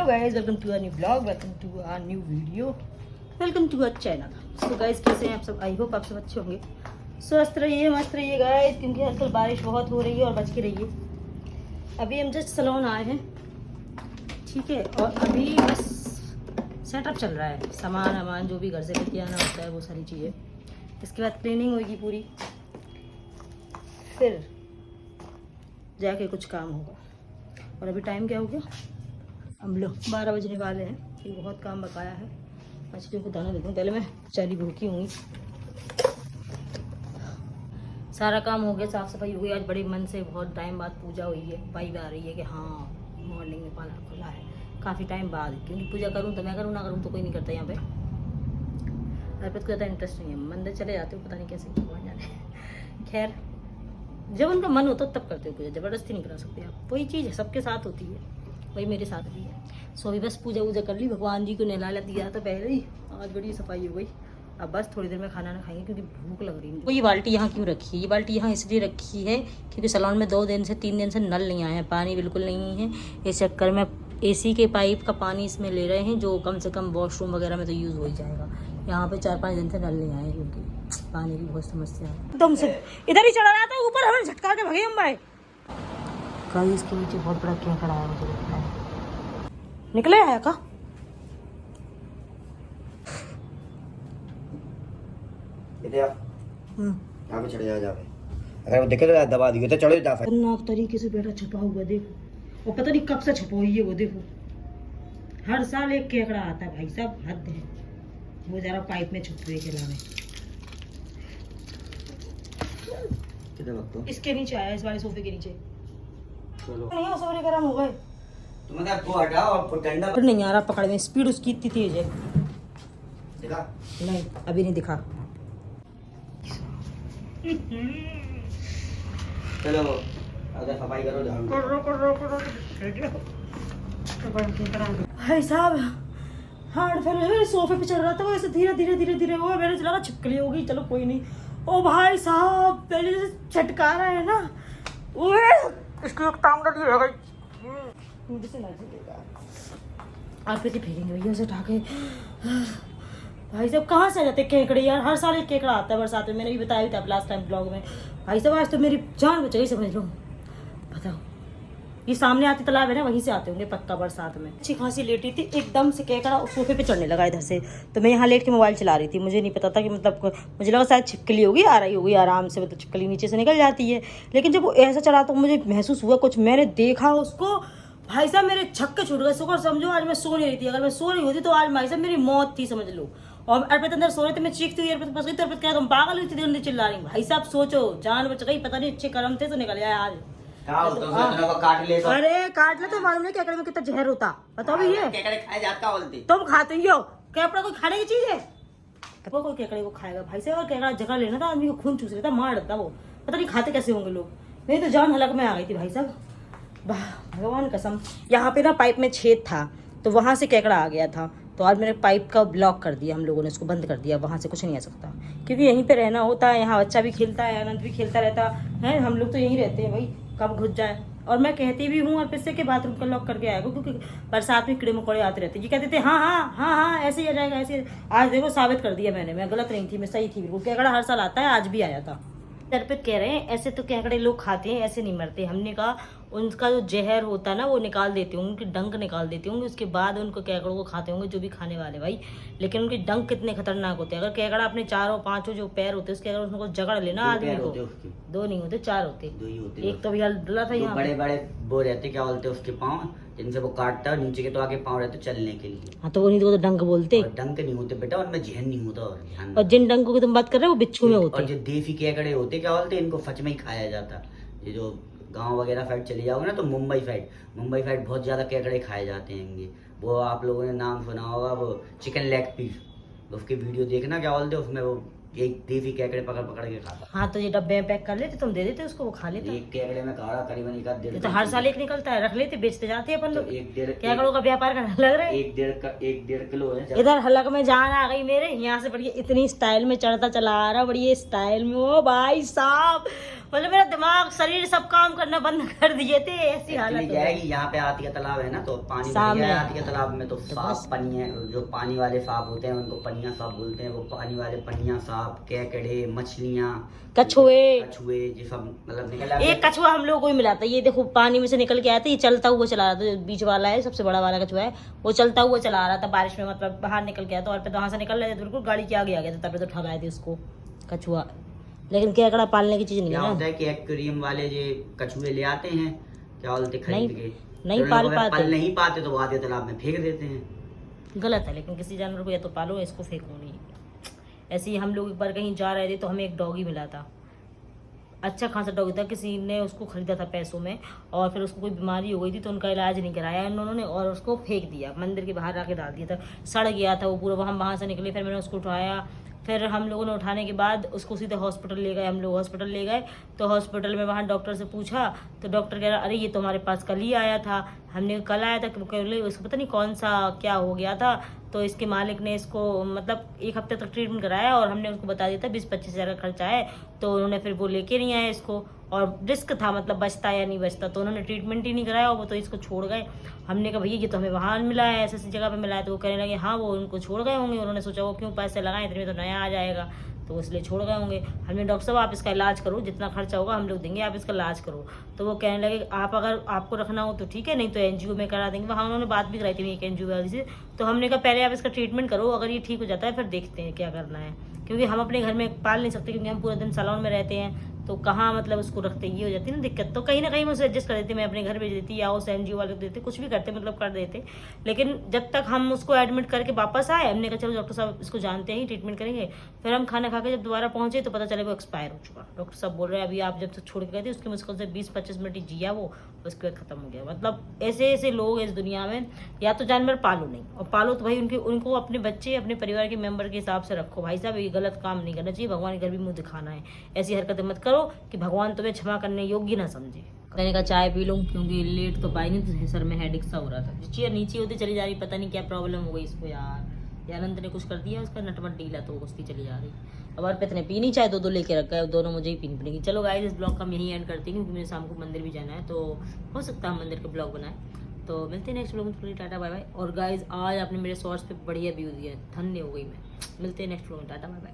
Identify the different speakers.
Speaker 1: Guys, welcome to a new blog, welcome to a new video, welcome to a channel. So guys, कैसे हैं आप सब? I hope आप सब अच्छे होंगे, स्वस्थ रहिए, मस्त रहिए गाइस, क्योंकि आजकल बारिश बहुत हो रही है और बच के रहिए। अभी हम जस्ट सैलून आए हैं, ठीक है, और अभी बस सेटअप चल रहा है, सामान जो भी घर से लेके आना होता है वो सारी चीज़ें। इसके बाद क्लीनिंग होगी पूरी, फिर जाके कुछ काम होगा। और अभी टाइम क्या हो गया? हम लोग 12 बजने वाले हैं, ये बहुत काम बकाया है। मछलियों को दाना देता हूँ, पहले मैं बेचारी भूखी होंगी। सारा काम हो गया, साफ़ सफाई हो गई। आज बड़े मन से बहुत टाइम बाद पूजा हुई है, वाइब आ रही है कि हाँ मॉर्निंग में पार्लर खुला है काफ़ी टाइम बाद, क्योंकि पूजा करूँ तो मैं करूँ, ना करूँ तो कोई नहीं करता यहाँ पे। अर्पित को ज़्यादा इंटरेस्ट नहीं है, मंदिर चले जाते हो, पता नहीं कैसे भगवान जाने। खैर, जब उनका मन होता तब करते हो पूजा, ज़बरदस्ती नहीं करा सकते आप। वही चीज़ है, सबके साथ होती है, वही मेरे साथ भी है। सो अभी बस पूजा वूजा कर ली, भगवान जी को नहला दिया था पहले ही, आज बड़ी सफाई हो गई। अब बस थोड़ी देर में खाना ना खाएंगे क्योंकि भूख लग रही है। तो ये बाल्टी यहाँ क्यों रखी है? ये बाल्टी यहाँ इसलिए रखी है क्योंकि सैलून में 3 दिन से नल नहीं आए हैं, पानी बिल्कुल नहीं है। इस चक्कर में एसी के पाइप का पानी इसमें ले रहे हैं, जो कम से कम वॉशरूम वगैरह में तो यूज़ हो ही जाएगा। यहाँ पे 4-5 दिन से नल नहीं आए क्योंकि पानी की बहुत समस्या है। एकदम से इधर ही चढ़ा रहा था ऊपर, हमें झटका के भगे हम भाई। कहीं इसके नीचे बहुत बड़ा क्या खड़ा है, मुझे लगता है निकले आया का।
Speaker 2: यहाँ पे चढ़ जा पे। अगर वो दिखे तो दबा दिए तो चढ़ो जा।
Speaker 1: खतरनाक तरीके से बेटा छुपा हुआ देखो, और पता नहीं कब से छुपा हुई है वो देखो। हर साल एक केकड़ा आता है भाई साहब, हद है। वो जरा पाइप में छुप हुए के लावे इसके नीचे आया, इस वाले सोफे के नीचे।
Speaker 2: चलो
Speaker 1: नहीं, सोफे गरम हो गए।
Speaker 2: तुम इधर को हटाओ और डंडा
Speaker 1: नहीं आ रहा पकड़ में, स्पीड उसकी इतनी तेज है।
Speaker 2: दिखा
Speaker 1: नहीं, अभी नहीं दिखा।
Speaker 2: चलो अगर सफाई करो
Speaker 1: भाई साहब हार्ड फेल, सोफे पे चल रहा था वो, ऐसे धीरे धीरे धीरे धीरे वो, मैंने चला छिपकली हो गई। चलो कोई नहीं। ओ भाई साहब, पहले से छटका रहा है ना, ओए इसकी एक टांग डली हो गई, मुझे से लग जाएगा। आप कैसे फेंकेंगे भैया उसे उठा के? भाई साहब कहाँ से आ जाते केकड़े यार, हर साल एक केकड़ा आता है बरसात में। मैंने भी बताया था लास्ट टाइम ब्लॉग में। भाई साहब आज तो मेरी जान बच गई, समझ लो। बताओ, ये सामने आती तालाब है ना, वहीं से आते होंगे पक्का बरसात में। अच्छी खासी लेटी थी, एकदम से केकड़ा सोफे पे चढ़ने लगा इधर से। तो मैं यहाँ लेट के मोबाइल चला रही थी, मुझे नहीं पता था कि मतलब, मुझे लगा शायद छिपकली होगी, आ रही होगी आराम से, मतलब छिपकली नीचे से निकल जाती है। लेकिन जब वो ऐसा चढ़ा तो मुझे महसूस हुआ कुछ, मैंने देखा उसको। भाई साहब मेरे छक्के छूट गए। शुक्र समझो आज मैं सो नहीं रही थी, अगर मैं सो रही होती तो आज भाई साहब मेरी मौत थी, समझ लो। और अर्पित अंदर सो रहे थे, मैं चीखती हुई अर्पित फंस गई। तो अर्पित क्या तुम पागल हुई थी, अंदर चिल्ला रही। भाई साहब सोचो, जान बच गई। पता नहीं अच्छे कर्म थे तो निकल आया आज।
Speaker 2: काट ले तो।
Speaker 1: अरे काट ले तो मालूम नहीं केकड़े में कितना जहर होता, बताओ भी ये।
Speaker 2: केकड़े खाए जाता बोलते
Speaker 1: तुम खाते ही हो, केकड़ा कोई खाने की चीज है? वो कोई केकड़े को खाएगा भाई साहब? और केकड़ा जगह लेना था, आदमी को खून चूस लेता, मार देता वो। पता नहीं खाते कैसे होंगे लोग। नहीं तो जान हलक में आ गई थी भाई साहब, भगवान कसम। यहाँ पे ना पाइप में छेद था, तो वहाँ से केकड़ा आ गया था। तो आज मैंने पाइप का ब्लॉक कर दिया, हम लोगों ने उसको बंद कर दिया, वहाँ से कुछ नहीं आ सकता, क्योंकि यहीं पे रहना होता है। यहाँ बच्चा भी खेलता है, आनंद भी खेलता रहता है, हम लोग तो यहीं रहते हैं भाई, कब घुस जाए। और मैं कहती भी हूँ और पिछले के बाथरूम का लॉक करके आएगा, क्योंकि बरसात में कीड़े मकोड़े आते रहते हैं। ये कहते थे हाँ हाँ हाँ हाँ ऐसे ही आ जाएगा, ऐसे। आज देखो साबित कर दिया मैंने, मैं गलत नहीं थी, मैं सही थी बिल्कुल। केकड़ा हर साल आता है, आज भी आया था। अर्पित कह रहे हैं ऐसे तो केकड़े लोग खाते हैं, ऐसे नहीं मरते। हमने कहा उनका जो जहर होता है ना, वो निकाल देते होंगे, उनके डंक निकाल देते होंगे, उसके बाद उनको केकड़ों को खाते होंगे जो भी खाने वाले भाई। लेकिन उनके डंक कितने खतरनाक होते हैं। अगर केकड़ा अपने 4-5 जो पैर होते हैं उसके, अगर उसको जगड़ लेना आदमी को, 2 नहीं होते, 4 होते। एक तो भैया डला था यहाँ,
Speaker 2: बड़े बड़े वो रहते, क्या बोलते उसके पाँव, जिनसे वो काटता है, नीचे के तो आगे पाँव रहते चलने के लिए।
Speaker 1: हाँ तो वो नहीं तो डंक बोलते।
Speaker 2: डंक नहीं होते बेटा, उनमें जहन नहीं होता।
Speaker 1: और जिन डंकों की तुम बात कर रहे हो वो बिच्छू में होते
Speaker 2: हैं। और जो देसी केकड़े होते, क्या बोलते, इनको सच में ही खाया जाता। ये जो गांव वगैरह साइड चले जाओगे ना, तो मुंबई साइड बहुत ज्यादा केकड़े खाए जाते हैं। वो आप लोगों ने नाम सुना होगा, वो चिकन लेग पीस, उसकी वीडियो देखना, क्या बोलते उसमें वो एक देवी केकड़े पकड़ पकड़ के खाता।
Speaker 1: हाँ तो ये डब्बे में पैक कर लेते, तुम दे देते उसको, वो खा लेता।
Speaker 2: एक केकड़े में काढ़ा करीबन एक आध
Speaker 1: ये
Speaker 2: डेढ़
Speaker 1: तो हर साल एक निकलता है, रख लेते बेचते जाते हैं अपन
Speaker 2: तो
Speaker 1: लोग।
Speaker 2: एक डेढ़
Speaker 1: केकड़ों का व्यापार करने लग रहा है।
Speaker 2: एक डेढ़ किलो है।
Speaker 1: इधर हलक में जान आ गई मेरे, यहाँ से बढ़िया इतनी स्टाइल में चढ़ता चला आ रहा, बढ़िया स्टाइल में। ओ भाई साहब, मतलब मेरा दिमाग शरीर सब काम करना बंद कर दिए थे, ऐसी हालत हो गई।
Speaker 2: यहाँ पे आती है तालाब है ना, तो पानी
Speaker 1: सामने
Speaker 2: बढ़िया आती है तालाब में, तो सांप पनिया, जो पानी वाले सांप होते हैं उनको पनिया सांप बोलते हैं। वो पानी वाले पनिया सांप, केकड़े, मछलियाँ, कछुए ये सब मतलब निकल आते हैं।
Speaker 1: एक कछुआ हम लोग को ही मिला था, ये देखो पानी में से निकल के आया था, ये चलता हुआ चला रहा था। जो बीच वाला है, सबसे बड़ा वाला कछुआ है, वो चलता हुआ चला रहा था बारिश में, मतलब बाहर निकल के आया था। और फिर वहां से निकल रहे थे, बिल्कुल गाड़ी के आगे आ गया था, तब तो ठगाए थे उसको कछुआ। लेकिन केकड़ा पालने की चीज नहीं
Speaker 2: क्या
Speaker 1: है
Speaker 2: होता
Speaker 1: ना।
Speaker 2: है कि एक्वेरियम वाले ये कछुए ले आते हैं, क्या बोलते, खरीद के,
Speaker 1: नहीं पाल पाते,
Speaker 2: पाल नहीं पाते तो वो आधे तालाब में फेंक देते हैं।
Speaker 1: गलत है। लेकिन किसी जानवर को या तो पालो, इसको फेंको नहीं। ऐसे ही हम लोग एक बार कहीं जा रहे थे तो हमें एक डॉगी मिला था, अच्छा खासा डॉगी था, किसी ने उसको खरीदा था पैसों में, और फिर उसको कोई बीमारी हो गई थी तो उनका इलाज नहीं कराया उन्होंने, और उसको फेंक दिया, मंदिर के बाहर आके डाल दिया था, सड़ गया था वो पूरा। वहाँ से निकले, फिर मैंने उसको उठाया, फिर हम लोगों ने उठाने के बाद उसको सीधे हॉस्पिटल ले गए। हम लोग हॉस्पिटल ले गए तो हॉस्पिटल में वहाँ डॉक्टर से पूछा तो डॉक्टर कह रहा अरे ये तो हमारे पास कल ही आया था। हमने कल आया था, उसको पता नहीं कौन सा क्या हो गया था, तो इसके मालिक ने इसको मतलब 1 हफ्ते तक ट्रीटमेंट कराया, और हमने उसको बता दिया था 20-25 हज़ार का खर्चा है, तो उन्होंने फिर वो लेके नहीं आया इसको, और रिस्क था मतलब बचता या नहीं बचता, तो उन्होंने ट्रीटमेंट ही नहीं कराया और वो तो इसको छोड़ गए। हमने कहा भैया ये तो हमें वहाँ मिला है, ऐसी जगह पे मिला है, तो वो कहने लगे हाँ वो उनको छोड़ गए होंगे, उन्होंने सोचा वो क्यों पैसे लगाए, इतने में तो नया आ जाएगा, तो इसलिए छोड़ गए होंगे। हमने डॉक्टर साहब आप इसका इलाज करो, जितना खर्चा होगा हम लोग देंगे, आप इसका इलाज करो। तो वो कहने लगे आप अगर आपको रखना हो तो ठीक है, नहीं तो एनजीओ में करा देंगे। वहाँ उन्होंने बात भी कराई थी एक एनजीओ वाली से, तो हमने कहा पहले आप इसका ट्रीटमेंट करो, अगर ये ठीक हो जाता है फिर देखते हैं क्या करना है, क्योंकि हम अपने घर में पाल नहीं सकते, क्योंकि हम पूरे दिन सैलून में रहते हैं, तो कहाँ मतलब उसको रखते, ये हो जाती है ना दिक्कत। तो कहीं ना कहीं मैं उसे एडजस्ट कर देती, मैं अपने घर भेज देती या उस एनजीओ वाले को देते, कुछ भी करते मतलब कर देते। लेकिन जब तक हम उसको एडमिट करके वापस आए, हमने कहा चलो डॉक्टर साहब इसको जानते हैं, ट्रीटमेंट करेंगे। फिर हम खाना खा के जब दोबारा पहुंचे तो पता चले वो एक्सपायर हो चुका। डॉक्टर साहब बोल रहे हैं अभी आप जब तक छोड़ के गए थे उसके मुश्किल से 20-25 मिनट ही जिया वो, उसके बाद खत्म हो गया। मतलब ऐसे ऐसे लोग इस दुनिया में, या तो जानवर पालो नहीं, और पालो तो भाई उनको अपने बच्चे, अपने परिवार के मेंबर के हिसाब से रखो। भाई साहब ये गलत काम नहीं करना चाहिए, भगवान के घर भी मुंह दिखाना है, ऐसी हरकतें मत करो कि भगवान तुम्हें क्षमा करने योग्य ना समझे। मैंने कहा चाय पी लूँ, क्योंकि लेट तो पाई नहीं, तो सर में हेडेक सा हो रहा था। चेयर नीचे होती चली जा रही, पता नहीं क्या प्रॉब्लम हो गई इसको यार, अनंत ने कुछ कर दिया, उसका नटमट डीला तो घुसती चली जा रही। अब अर्पित ने पी नहीं चाय, दो लेके रखा है, दोनों मुझे ही पीनी पड़ेगी। चलो गाइस इस ब्लॉग का हम यहीं एंड करते हैं, क्योंकि मुझे शाम को मंदिर भी जाना है, तो हो सकता है मंदिर का ब्लॉग बनाए। तो मिलते हैं नेक्स्ट ब्लॉग में, टाटा बाय बाय। और गाइस आज आपने मेरे शॉर्ट्स पे बढ़िया व्यू दिया, धन्य हो गई मैं। मिलते हैं नेक्स्ट ब्लॉग में, टाटा बाय बाय।